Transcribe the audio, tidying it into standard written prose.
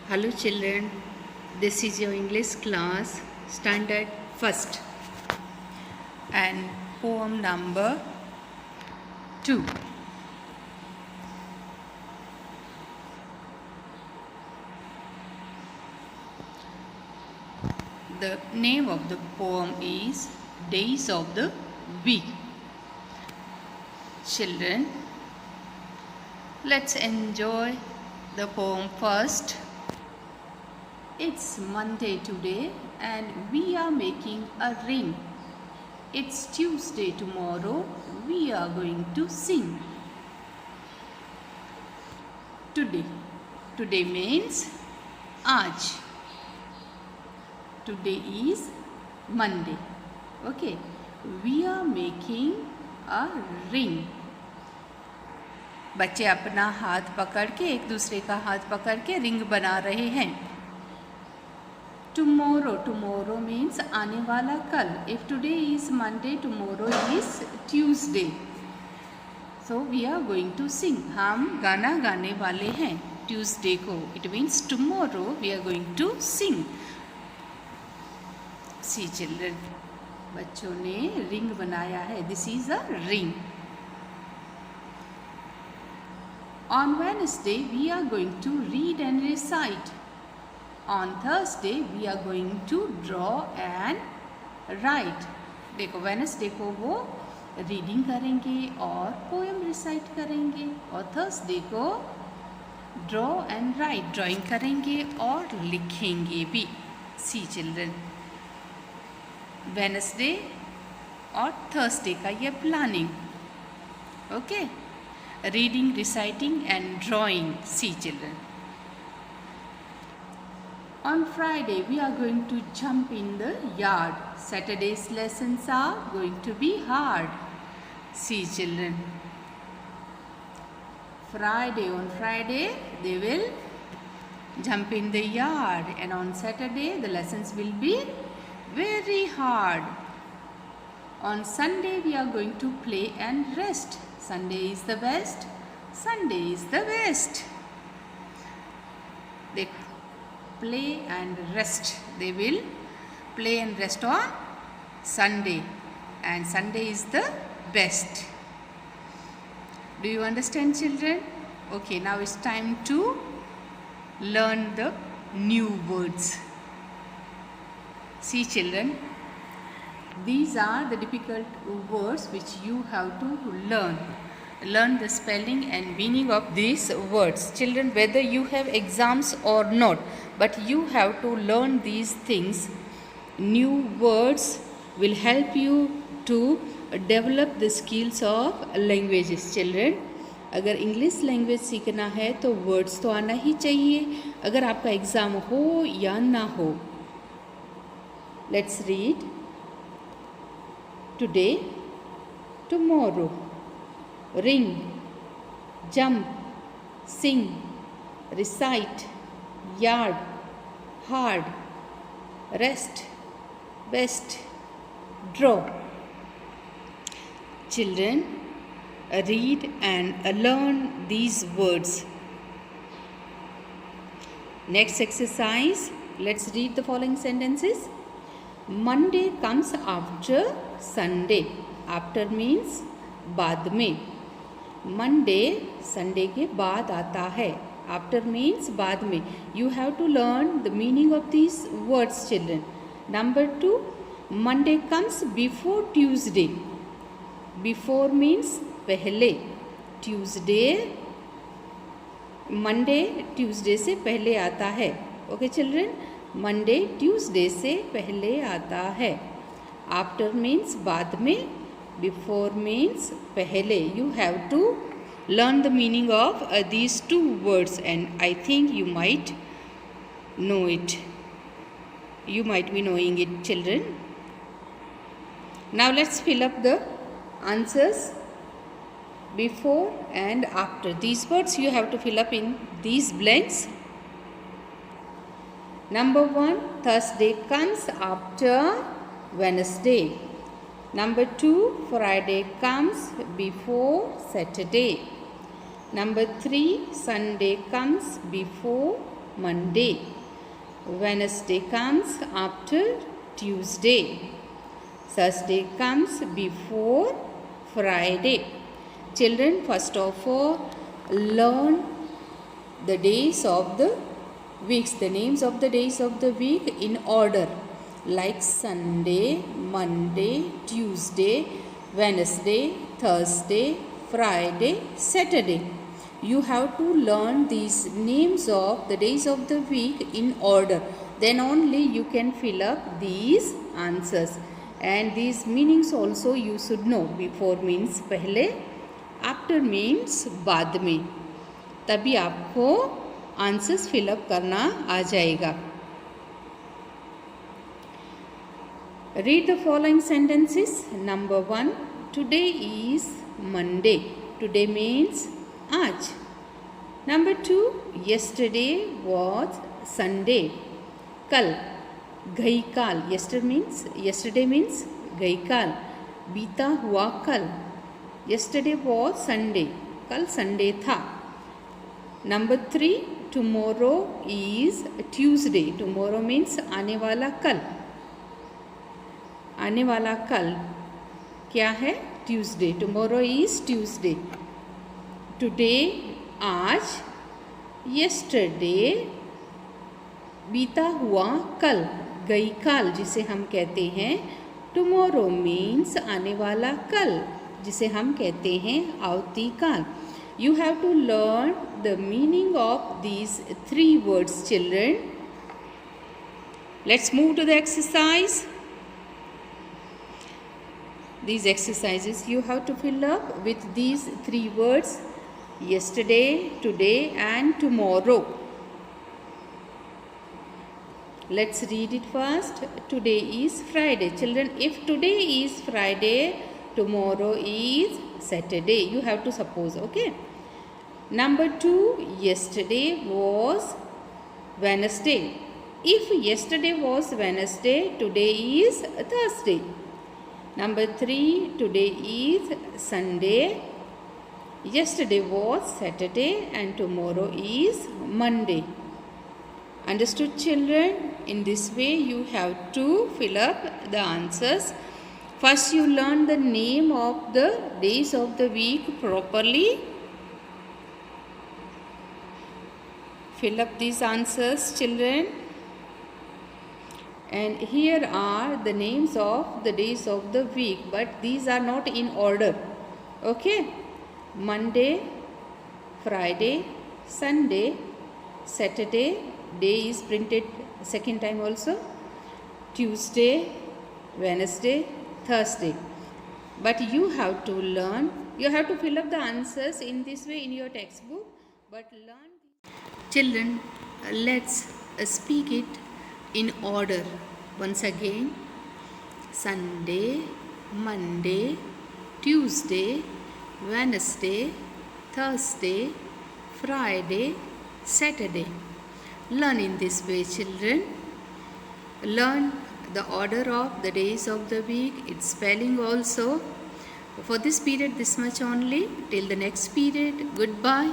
Hello children, this is your English class, standard first and poem number 2. The name of the poem is Days of the Week. Children, let's enjoy the poem first. It's Monday today and we are making a ring. It's Tuesday tomorrow, we are going to sing. Today means aaj. Today is Monday. Okay, we are making a ring. बच्चे अपना हाथ पकड़ के एक दूसरे का हाथ पकड़ के रिंग बना रहे हैं. Tomorrow means आने वाला कल. If today is Monday, tomorrow is Tuesday. So we are going to sing. हम गाना गाने वाले हैं Tuesday को. It means tomorrow we are going to sing. See children, बच्चों ने रिंग बनाया है. This is a ring. On Wednesday we are going to read and recite. On Thursday we are going to draw and write. देखो Wednesday को वो reading करेंगे और poem recite करेंगे और थर्सडे को ड्रॉ एंड राइट ड्राइंग करेंगे और लिखेंगे भी. सी चिल्ड्रन, वेडनेसडे और थर्सडे का ये planning. Okay, reading, reciting and drawing. See children, on Friday we are going to jump in the yard. Saturday's lessons are going to be hard. See children, on Friday they will jump in the yard and on Saturday the lessons will be very hard. On Sunday we are going to play and rest. Sunday is the best. Sunday is the best. They play and rest. They will play and rest on Sunday and Sunday is the best. Do you understand children? Okay, now it's time to learn the new words. See children, these are the difficult words which you have to learn. Learn the spelling and meaning of these words. Children, whether you have exams or not, but you have to learn these things. New words will help you to develop the skills of languages. Children, अगर English language सीखना है तो words तो आना ही चाहिए, अगर आपका exam हो या ना हो. Let's read. Today, tomorrow, ring, jump, sing, recite, yard, hard, rest, best, draw. Children, read and learn these words. Next exercise, let's read the following sentences. Monday comes after Sunday. After means बाद में. Monday Sunday के बाद आता है. After means बाद में. You have to learn the meaning of this words children. Number 2, Monday comes before Tuesday. Before means पहले. Tuesday, Monday Tuesday से पहले आता है. ओके चिल्ड्रन, मंडे ट्यूसडे से पहले आता है. आफ्टर मीन्स बाद में. Before means पहले. You have to learn the meaning of these two words and I think you might know it. You might be knowing it children. Now let's fill up the answers before and after. These words you have to fill up in these blanks. Number 1, Thursday comes after Wednesday. Number 2, Friday comes before Saturday. Number 3, Sunday comes before Monday. Wednesday comes after Tuesday. Thursday comes before Friday. Children, first of all, learn the days of the weeks, the names of the days of the week in order, like Sunday, Monday, Tuesday, Wednesday, Thursday, Friday, Saturday. You have to learn these names of the days of the week in order. Then only you can fill up these answers. And these meanings also you should know. Before means पहले, after means बाद में, तभी आपको answers fill up करना आ जाएगा. Read the following sentences. Number 1, today is Monday. Today means आज. Number 2, yesterday was Sunday. कल, गई काल. yesterday means गई काल, बीता हुआ कल. yesterday was Sunday. कल संडे था. Number 3, tomorrow is Tuesday. tomorrow means आने वाला कल. आने वाला कल क्या है? Tuesday. tomorrow is Tuesday. today आज. yesterday बीता हुआ कल, गई काल जिसे हम कहते हैं tomorrow means आने वाला कल, जिसे हम कहते हैं आवती काल. You have to learn the meaning of these 3 words, children. Let's move to the exercise. These exercises you have to fill up with these 3 words: yesterday, today and tomorrow. Let's read it first. Today is Friday. Children, if today is Friday, tomorrow is Saturday. You have to suppose, okay? Number 2, yesterday was Wednesday. If yesterday was Wednesday, today is Thursday. Number 3, today is Sunday. Yesterday was Saturday and tomorrow is Monday. Understood, children? In this way you have to fill up the answers. First you learn the name of the days of the week properly. Fill up these answers, children. And here are the names of the days of the week, but these are not in order. Okay? Monday, Friday, Sunday, Saturday, day is printed second time also, Tuesday, Wednesday, Thursday. But you have to learn, you have to fill up the answers in this way in your textbook, but learn. Children, let's speak it in order once again. Sunday, Monday, Tuesday, Wednesday, Thursday, Friday, Saturday. Learn in this way, children. Learn the order of the days of the week, its spelling also. For this period, this much only. Till the next period, goodbye.